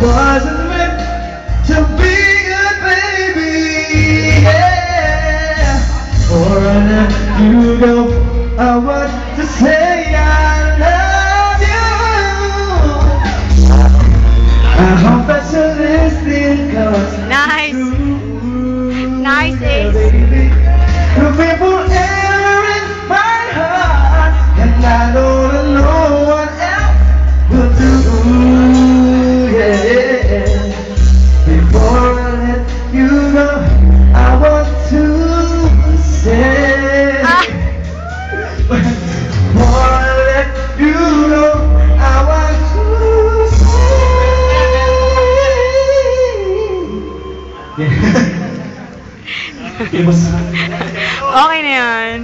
wasn't meant to be good, baby. Yeah. Before I let you go, I want to say I love you. I hope that you're listening, 'cause Nice. Nice, yeah, Ace. baby. You'll be forever in my heart, and I don't know what else will do. Yeah. Before I let you go, I want to say. Before I let you go, I want to say. Yeah. It was. Okay na yan.